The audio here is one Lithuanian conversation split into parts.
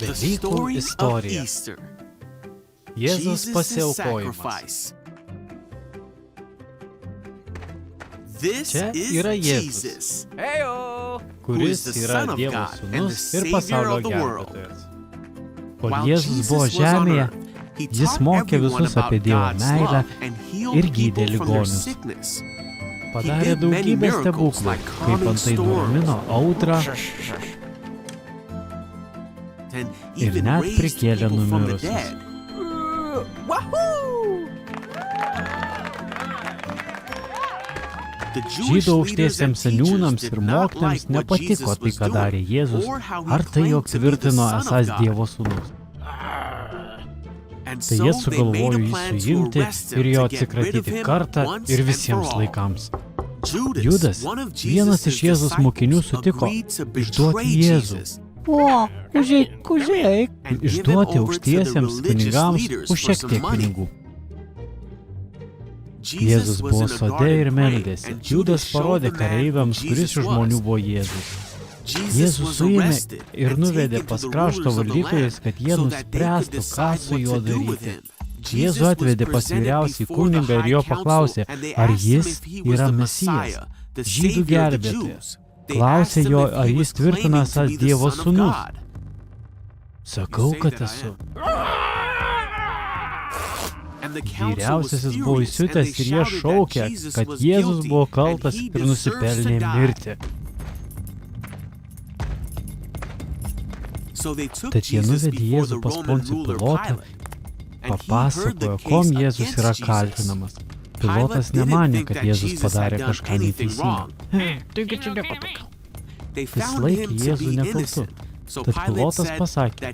Velykų istorija. Jėzus pasiaukojimas. Čia yra Jėzus, kuris yra Dievo sūnus ir pasaulio gelbėtojas. Kol Jėzus buvo žemėje, jis mokė visus apie Dievo meilę ir gydė ligonius. Padarė daugybę stebuklų, kaip antai nuramino audrą ir net prikėlė numirusius. Žydų aukštiesiems seniūnams ir mokytojams nepatiko tai, ką darė Jėzus, ar tai, jog tvirtino esąs Dievo sūnus. Tai jie sugalvojo jį suimti ir jo atsikratyti kartą ir visiems laikams. Judas, vienas iš Jėzus mokinių, sutiko išduoti Jėzų. Užeik. Išduoti aukštiesiems kunigams už šiek tiek pinigų. Jėzus buvo sode ir meldėsi. Judas parodė kareiviams, kuris iš žmonių buvo Jėzus. Jėzus suėmė ir nuvedė pas krašto valdytojus, kad jie nuspręstų, ką su juo daryti. Jėzų atvedė pas vyriausiąjį kunigą ir jo paklausė, ar jis yra Mesijas, žydų gelbėtojas. Klausė jo, ar jis tvirtina esąs Dievo sūnus. Sakau, kad esu. Vyriausiasis buvo įsiutęs ir jie šaukė, kad Jėzus buvo kaltas ir nusipelnė mirti. Tad jie nuvedė Jėzų pas Poncijų Pilotą, papasakojo, kom Jėzus yra kaltinamas. Pilotas nemanė, kad Jėzus padarė kažką neteisingo. Jis laikė Jėzų nekaltu. Tad Pilotas pasakė,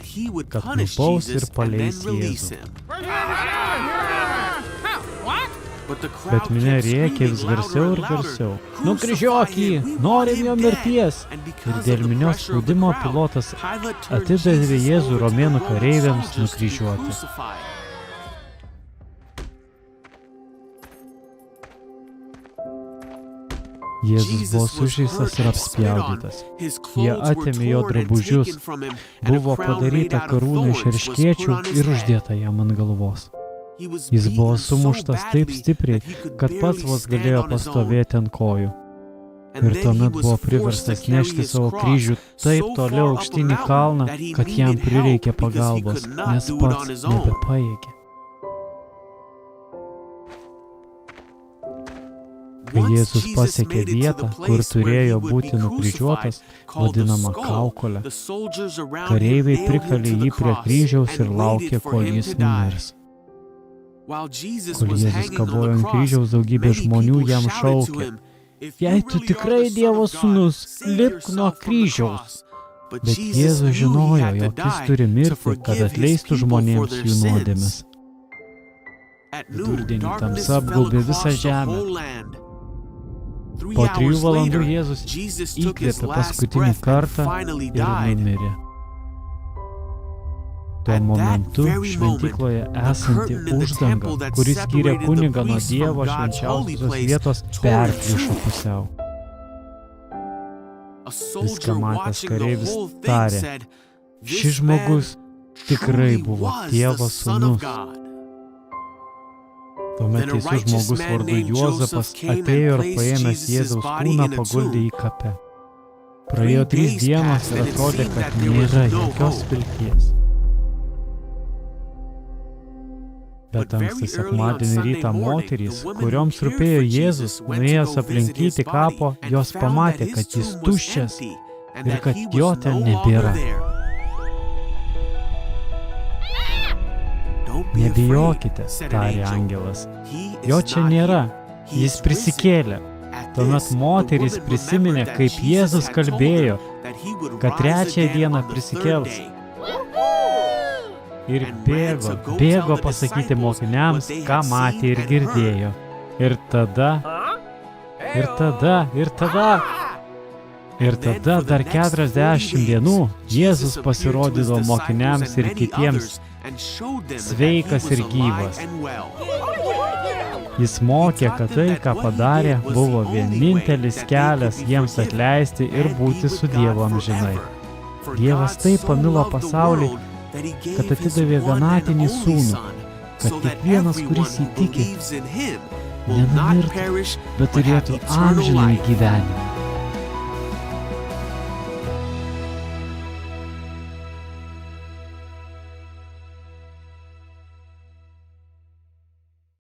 kad nubaus ir paleis Jėzų. Bet minia rėkė vis garsiau ir garsiau. Nukryžiuok jį, norim jo mirties. Ir dėl minios spaudimo Pilotas atidavė Jėzų romėnų kareiviams nukryžiuoti. Jėzus buvo sužeistas ir apspjaudytas. Jie atėmė jo drabužius. Buvo padaryta karūna iš erškėčių ir uždėta jam ant galvos. Jis buvo sumuštas taip stipriai, kad pats vos galėjo pastovėti ant kojų. Ir tuomet buvo priverstas nešti savo kryžių taip toliau aukštyn į kalną, kad jam prireikė pagalbos, nes pats nebepajėgė. Kai Jėzus pasiekė vietą, kur turėjo būti nukryžiuotas, vadinama kaukolė, kareiviai prikalė jį prie kryžiaus ir laukė, kol jis numirs. Kol Jėzus kabojo ant kryžiaus, daugybė žmonių jam šaukė, jei tu tikrai Dievo sūnus, lipk nuo kryžiaus. Bet Jėzus žinojo, jog jis turi mirti, kad atleistų žmonėms jų nuodėmes. Vidurdienį tamsa apgaubė visą žemę. Po 3 valandų Jėzus įkvėpė paskutinį kartą ir numirė. Tuo momentu šventykloje esanti uždanga, kuris skyrė kunigą nuo Dievo švenčiausios vietos, perplyšo pusiau. Viską matęs kareivis tarė, šis žmogus tikrai buvo Dievo sūnus. Tuomet teisus žmogus vardu Juozapas atėjo ir paėmęs Jėzaus kūną paguldė į kapę. Praėjo 3 dienos ir atrodė, kad nėra jokios vilties. Bet anksti sekmadienį rytą moterys, kurioms rūpėjo Jėzus, nuėjęs aplinkyti kapo, jos pamatė, kad jis tuščias ir kad jo ten nebėra. Nebijokite, tarė angelas, jo čia nėra, jis prisikėlė. Tuomet moterys prisiminė, kaip Jėzus kalbėjo, kad 3 dieną prisikels. Ir bėgo pasakyti mokiniams, ką matė ir girdėjo. Ir tada dar 40 dienų Jėzus pasirodydavo mokiniams ir kitiems sveikas ir gyvas. Jis mokė, kad tai, ką padarė, buvo vienintelis kelias jiems atleisti ir būti su Dievu amžinai. Dievas taip pamilo pasaulį, kad atidavė vienatinį sūnų, kad kiekvienas, kuris jį tiki, nenumirtų, bet turėtų amžinąjį gyvenimą.